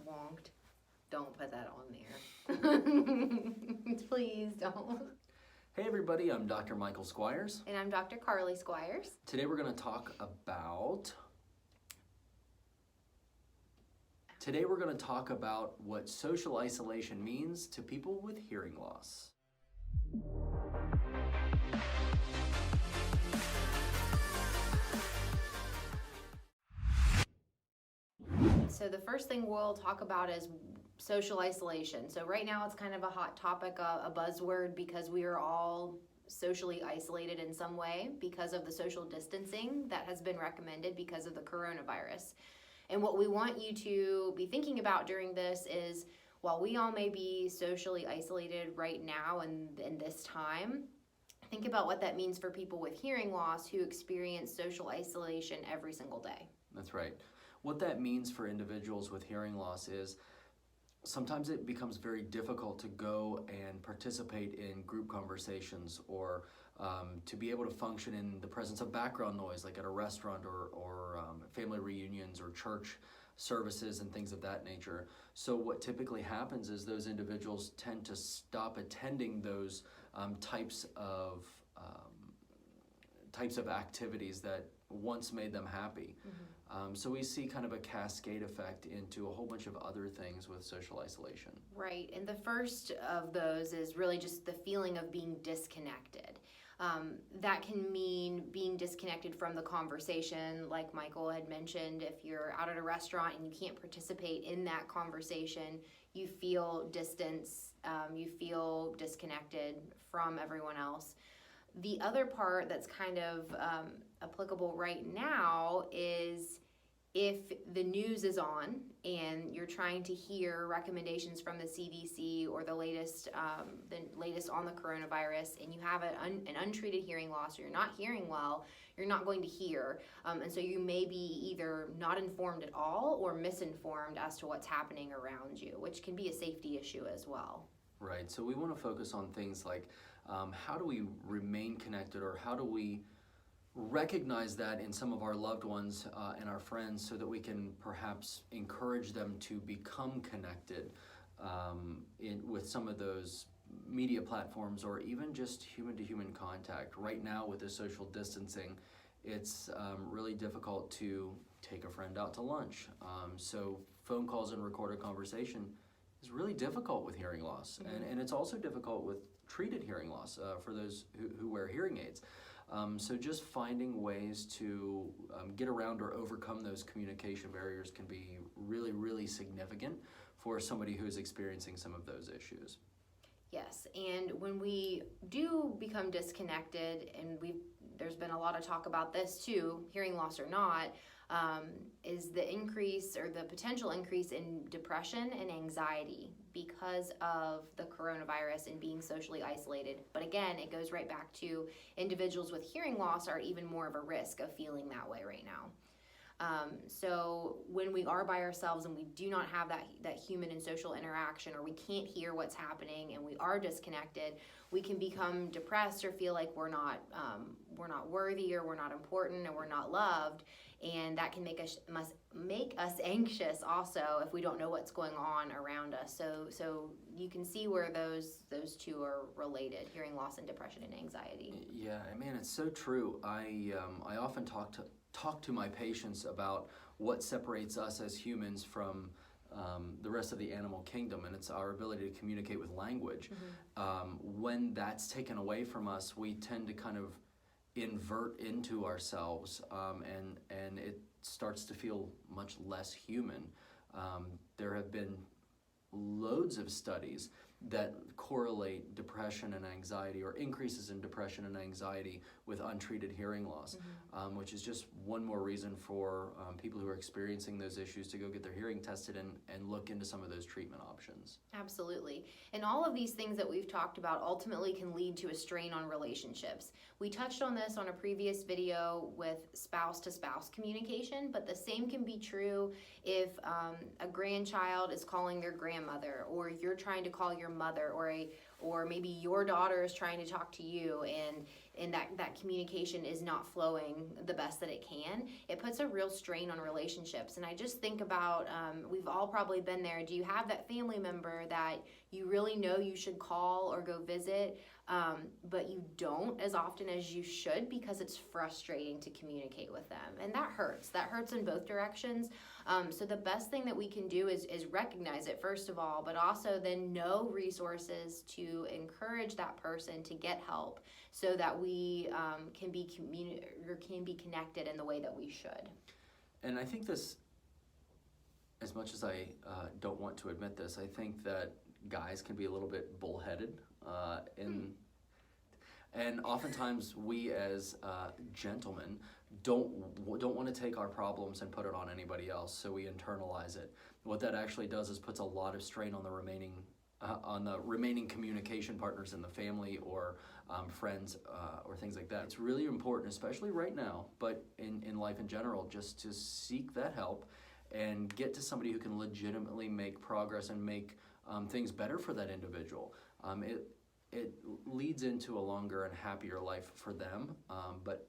wonked. Don't put that on there. Please don't. Hey everybody, I'm Dr. Michael Squires. And I'm Dr. Carly Squires. Today we're going to talk about what social isolation means to people with hearing loss. So the first thing we'll talk about is social isolation. So right now it's kind of a hot topic, a buzzword, because we are all socially isolated in some way because of the social distancing that has been recommended because of the coronavirus. And what we want you to be thinking about during this is, while we all may be socially isolated right now and in this time, think about what that means for people with hearing loss who experience social isolation every single day. That's right. What that means for individuals with hearing loss is sometimes it becomes very difficult to go and participate in group conversations or to be able to function in the presence of background noise, like at a restaurant or family reunions or church services and things of that nature. So what typically happens is those individuals tend to stop attending those types of activities that once made them happy. So we see kind of a cascade effect into a whole bunch of other things with social isolation. Right, and the first of those is really just the feeling of being disconnected. That can mean being disconnected from the conversation, like Michael had mentioned. If you're out at a restaurant and you can't participate in that conversation, you feel distance, you feel disconnected from everyone else. The other part that's kind of applicable right now is if the news is on and you're trying to hear recommendations from the CDC or the latest on the coronavirus, and you have an untreated hearing loss or you're not hearing well, you're not going to hear. And so you may be either not informed at all or misinformed as to what's happening around you, which can be a safety issue as well. Right, so we want to focus on things like how do we remain connected, or how do we recognize that in some of our loved ones and our friends, so that we can perhaps encourage them to become connected with some of those media platforms, or even just human-to-human contact. Right now with the social distancing, it's really difficult to take a friend out to lunch. So phone calls and recorded conversation is really difficult with hearing loss. And it's also difficult with treated hearing loss for those who wear hearing aids. So just finding ways to get around or overcome those communication barriers can be really, really significant for somebody who's experiencing some of those issues. Yes, and when we do become disconnected, and there's been a lot of talk about this too, hearing loss or not, is the increase or the potential increase in depression and anxiety because of the coronavirus and being socially isolated. But again, it goes right back to individuals with hearing loss are even more of a risk of feeling that way right now. So when we are by ourselves and we do not have that human and social interaction, or we can't hear what's happening and we are disconnected, we can become depressed or feel like we're not worthy, or we're not important, or we're not loved, and that can make us anxious also if we don't know what's going on around us. So you can see where those two are related: hearing loss and depression and anxiety. Yeah, man, it's so true. I often talk to my patients about what separates us as humans from the rest of the animal kingdom, and it's our ability to communicate with language. When that's taken away from us, we tend to kind of invert into ourselves, and it starts to feel much less human. There have been loads of studies that correlate depression and anxiety, or increases in depression and anxiety, with untreated hearing loss, which is just one more reason for people who are experiencing those issues to go get their hearing tested and look into some of those treatment options. Absolutely. And all of these things that we've talked about ultimately can lead to a strain on relationships. We touched on this on a previous video with spouse-to-spouse communication, but the same can be true if a grandchild is calling their grandmother, or you're trying to call your mother, or maybe your daughter is trying to talk to you, and that communication is not flowing the best that it can, it puts a real strain on relationships. And I just think about, we've all probably been there. Do you have that family member that you really know you should call or go visit, but you don't as often as you should because it's frustrating to communicate with them? And that hurts. That hurts in both directions. So the best thing that we can do is recognize it, first of all, but also then know resources to encourage that person to get help, so that we can be connected in the way that we should. And I think this, as much as I don't want to admit this, I think that guys can be a little bit bullheaded, and oftentimes we as gentlemen don't want to take our problems and put it on anybody else, so we internalize it. What that actually does is puts a lot of strain on the remaining communication partners in the family, or friends, or things like that. It's really important, especially right now, but in life in general, just to seek that help and get to somebody who can legitimately make progress and make things better for that individual. It leads into a longer and happier life for them, but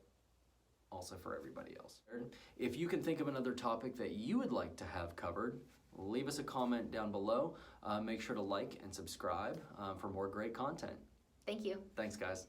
also for everybody else. If you can think of another topic that you would like to have covered, leave us a comment down below. Make sure to like and subscribe for more great content. Thank you. Thanks, guys.